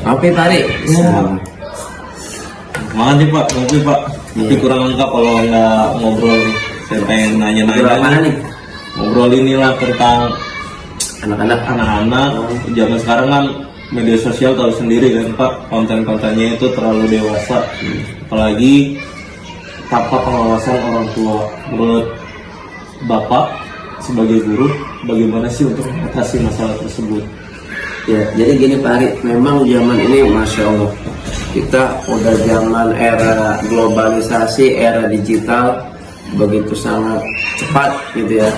Oke Pak Ari. Semangat nih Pak, mungkin Pak. Tapi kurang lengkap kalau nggak ngobrol nih. Saya pengen nanya-nanya nih. Ngobrol inilah tentang Anak-anak. Zaman sekarang kan media sosial tahu sendiri kan Pak, konten-kontennya itu terlalu dewasa, apalagi tanpa pengawasan orang tua. Menurut Bapak sebagai guru, bagaimana sih untuk mengatasi masalah tersebut? Ya, jadi gini Pak Ari, memang zaman ini Masya Allah, kita udah zaman era globalisasi, era digital, begitu sangat cepat gitu ya.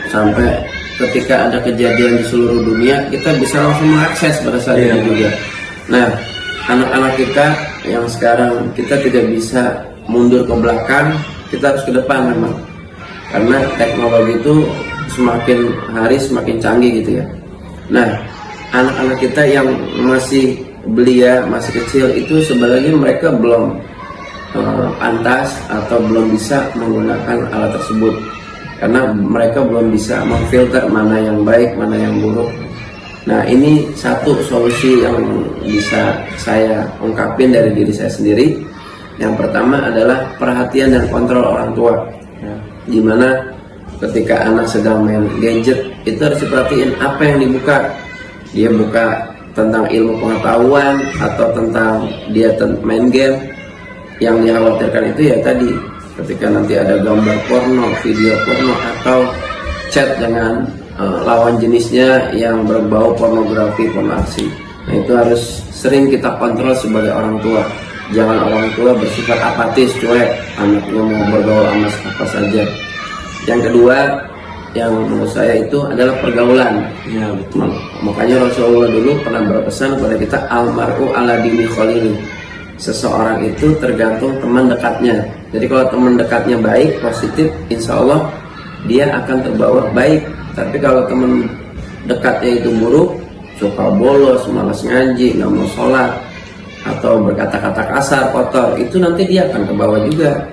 Sampai ketika ada kejadian di seluruh dunia, kita bisa langsung mengakses pada saat itu juga. Nah, anak-anak kita yang sekarang kita tidak bisa mundur ke belakang, kita harus ke depan memang. Karena teknologi itu semakin hari semakin canggih gitu ya. Nah, anak-anak kita yang masih belia, masih kecil itu sebenarnya mereka belum pantas atau belum bisa menggunakan alat tersebut. Karena mereka belum bisa memfilter mana yang baik, mana yang buruk. Nah, ini satu solusi yang bisa saya ungkapin dari diri saya sendiri. Yang pertama adalah perhatian dan kontrol orang tua. Dimana ketika anak sedang main gadget, itu harus diperhatiin apa yang dibuka. Dia buka tentang ilmu pengetahuan atau tentang dia main game. Yang dikhawatirkan itu ya tadi, ketika nanti ada gambar porno, video porno, atau chat dengan lawan jenisnya yang berbau pornografi, pornografi. Nah, itu harus sering kita kontrol sebagai orang tua. Jangan orang tua bersifat apatis, cuek, anaknya mau bergaul sama apa saja. Yang kedua, yang menurut saya itu adalah pergaulan. Ya betul. Makanya Rasulullah dulu pernah berpesan kepada kita, almar'u ala dini khalili. Seseorang itu tergantung teman dekatnya. Jadi kalau teman dekatnya baik, positif, insya Allah dia akan terbawa baik. Tapi kalau teman dekatnya itu buruk, suka bolos, malas ngaji, nggak mau sholat, atau berkata-kata kasar, kotor, itu nanti dia akan terbawa juga.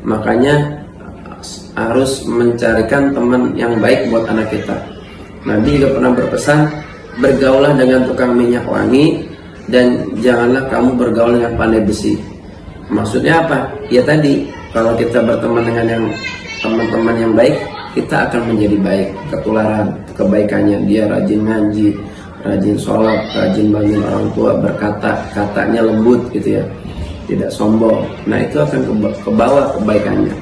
Makanya harus mencarikan teman yang baik buat anak kita. Nabi juga pernah berpesan, bergaulah dengan tukang minyak wangi, dan janganlah kamu bergaul dengan pandai besi. Maksudnya apa? Ya tadi, kalau kita berteman dengan yang teman-teman yang baik, kita akan menjadi baik, ketularan kebaikannya. Dia rajin ngaji, rajin sholat, rajin bangun orang tua, katanya lembut gitu ya, tidak sombong. Nah, itu akan ke bawah kebaikannya.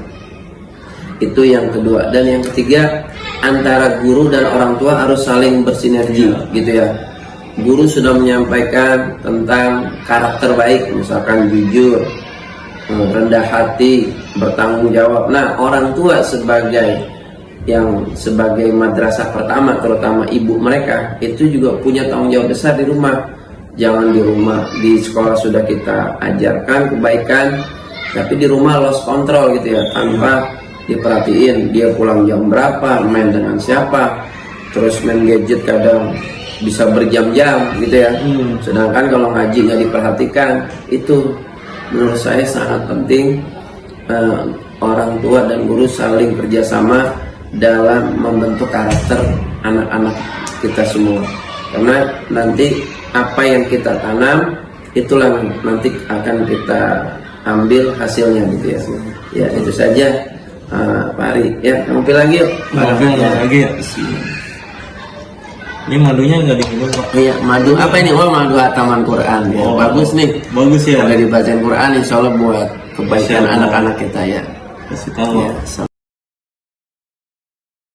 Itu yang kedua. Dan yang ketiga, antara guru dan orang tua harus saling bersinergi gitu ya. Guru sudah menyampaikan tentang karakter baik, misalkan jujur, rendah hati, bertanggung jawab. Nah, orang tua sebagai madrasah pertama, terutama ibu mereka, itu juga punya tanggung jawab besar di rumah. Jangan di sekolah sudah kita ajarkan kebaikan, tapi di rumah lost control gitu ya, tanpa diperhatiin dia pulang jam berapa, main dengan siapa, terus main gadget kadang bisa berjam-jam gitu ya. Sedangkan kalau ngaji nggak diperhatikan, itu menurut saya sangat penting. Orang tua dan guru saling kerjasama dalam membentuk karakter anak-anak kita semua. Karena nanti apa yang kita tanam, itulah nanti akan kita ambil hasilnya gitu ya. Ya itu saja Pak Ari. Ya, ngopi lagi yuk. Ngopi lagi ya. Ini madunya nggak diminum Pak? Iya, madu apa ini? Oh, madu hataman Quran ya. Bagus nih. Bagus ya. Kalau dibacain Quran, insya Allah buat kebaikan anak-anak kita ya. Kasih tahu. Ya,